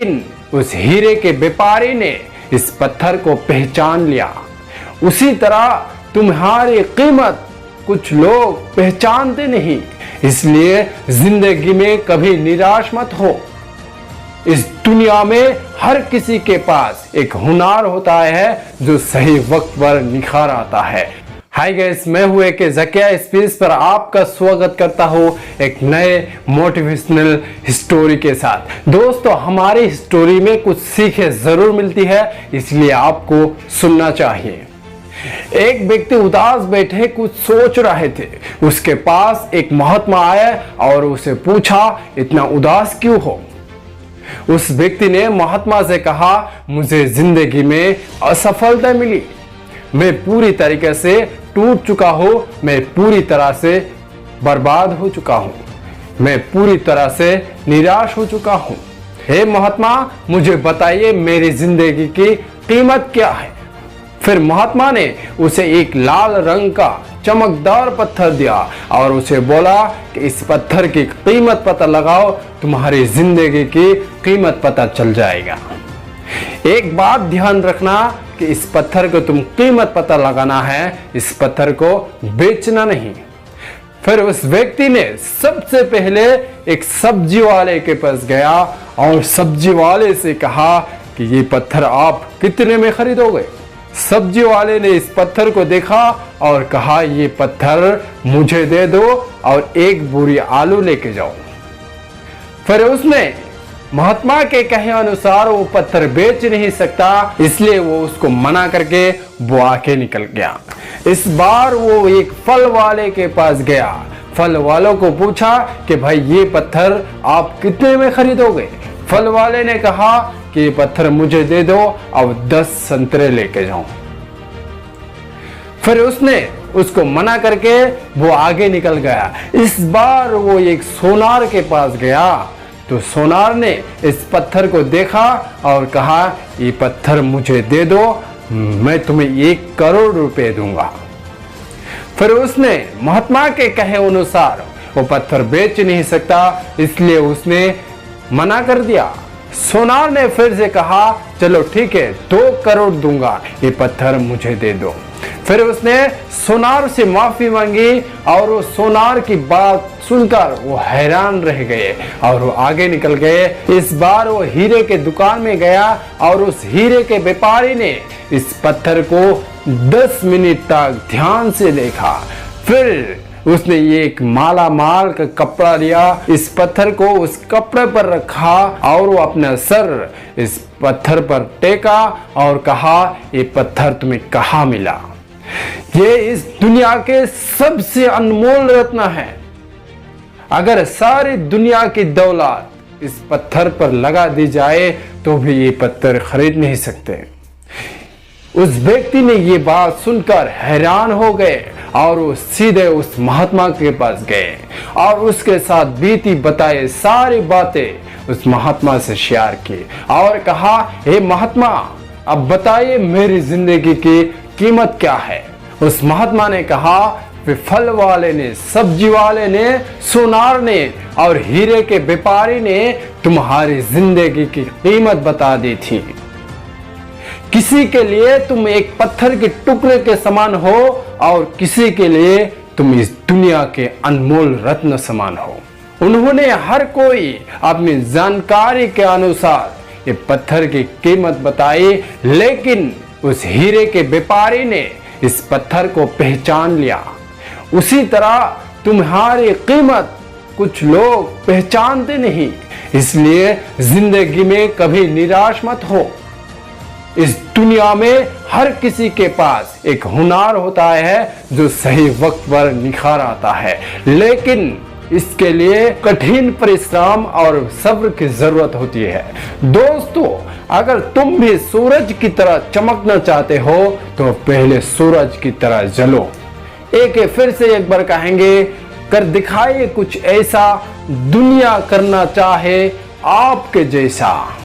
लेकिन उस हीरे के व्यापारी ने इस पत्थर को पहचान लिया। उसी तरह तुम्हारी कीमत कुछ लोग पहचानते नहीं, इसलिए जिंदगी में कभी निराश मत हो। इस दुनिया में हर किसी के पास एक हुनर होता है जो सही वक्त पर निखार आता है। हाय गाइस, मैं हूं एक ज़किया स्पीच पर आपका स्वागत करता हूं एक नए मोटिवेशनल स्टोरी के साथ। दोस्तों, हमारी स्टोरी में कुछ सीखें जरूर मिलती है, इसलिए आपको सुनना चाहिए। एक व्यक्ति उदास बैठे कुछ सोच रहे थे। उसके पास एक महात्मा आया और उसे पूछा, इतना उदास क्यों हो? उस व्यक्ति ने महात्मा से कहा, मुझे जिंदगी में असफलता मिली, मैं पूरी तरीके से टूट चुका हूं, मैं पूरी तरह से बर्बाद हो चुका हूं, मैं पूरी तरह से निराश हो चुका हूं। हे महात्मा, मुझे बताइए मेरी जिंदगी की कीमत क्या है? फिर महात्मा ने उसे एक लाल रंग का चमकदार पत्थर दिया और उसे बोला कि इस पत्थर की कीमत पता लगाओ, तुम्हारी जिंदगी की कीमत पता चल जाएगा। एक बात ध्यान रखना कि इस पत्थर को तुम कीमत पता लगाना है, इस पत्थर को बेचना नहीं। फिर उस व्यक्ति ने सबसे पहले एक सब्जी वाले के पास गया और सब्जी वाले से कहा कि ये पत्थर आप कितने में खरीदोगे? सब्जी वाले ने इस पत्थर को देखा और कहा, ये पत्थर मुझे दे दो और एक बोरी आलू लेके जाओ। फिर उसने महात्मा के कहे अनुसार वो पत्थर बेच नहीं सकता, इसलिए वो उसको मना करके वो आके निकल गया। इस बार वो एक फल वाले के पास गया। फल वालों को पूछा कि भाई ये पत्थर आप कितने में खरीदोगे? फल वाले ने कहा कि ये पत्थर मुझे दे दो और 10 संतरे लेके जाओ। फिर उसने उसको मना करके वो आगे निकल गया। इस बार वो एक सोनार के पास गया तो सोनार ने इस पत्थर को देखा और कहा, ये पत्थर मुझे दे दो, मैं तुम्हें 1 करोड़ रुपए दूंगा। फिर उसने महात्मा के कहे अनुसार वो पत्थर बेच नहीं सकता, इसलिए उसने मना कर दिया। सोनार ने फिर से कहा, चलो ठीक है, 2 करोड़ दूंगा, ये पत्थर मुझे दे दो। फिर उसने सोनार से माफी मांगी और वो सोनार की बात सुनकर वो हैरान रह गए और वो आगे निकल गए। इस बार वो हीरे के दुकान में गया और उस हीरे के व्यापारी ने इस पत्थर को 10 मिनट तक ध्यान से देखा। फिर उसने ये एक माला माल का कपड़ा लिया, इस पत्थर को उस कपड़े पर रखा और वो अपना सर इस पत्थर पर टेका और कहा, ये पत्थर तुम्हें कहाँ मिला? ये इस दुनिया के सबसे अनमोल रत्न है। अगर सारी दुनिया की दौलत इस पत्थर पर लगा दी जाए तो भी ये पत्थर खरीद नहीं सकते। उस व्यक्ति ने ये बात सुनकर हैरान हो गए और वो सीधे उस महात्मा के पास गए और उसके साथ बीती बताए सारी बातें उस महात्मा से शेयर की और कहा, हे महात्मा, अब बताइए मेरी जिंदगी की कीमत क्या है? उस महात्मा ने कहा, फिर फल वाले ने, सब्जी वाले ने, सोनार ने और हीरे के व्यापारी ने तुम्हारी जिंदगी की कीमत बता दी थी। किसी के लिए तुम एक पत्थर के टुकड़े के समान हो और किसी के लिए तुम इस दुनिया के अनमोल रत्न समान हो। उन्होंने हर कोई अपनी जानकारी के अनुसार ये पत्थर की कीमत बताई, लेकिन उस हीरे के व्यापारी ने इस पत्थर को पहचान लिया। उसी तरह तुम्हारी कीमत कुछ लोग पहचानते नहीं, इसलिए जिंदगी में कभी निराश मत हो। इस दुनिया में हर किसी के पास एक हुनर होता है जो सही वक्त पर निखार आता है, लेकिन इसके लिए कठिन परिश्रम और सब्र की जरूरत होती है। दोस्तों, अगर तुम भी सूरज की तरह चमकना चाहते हो तो पहले सूरज की तरह जलो। फिर से एक बार कहेंगे, कर दिखाइए कुछ ऐसा दुनिया करना चाहे आपके जैसा।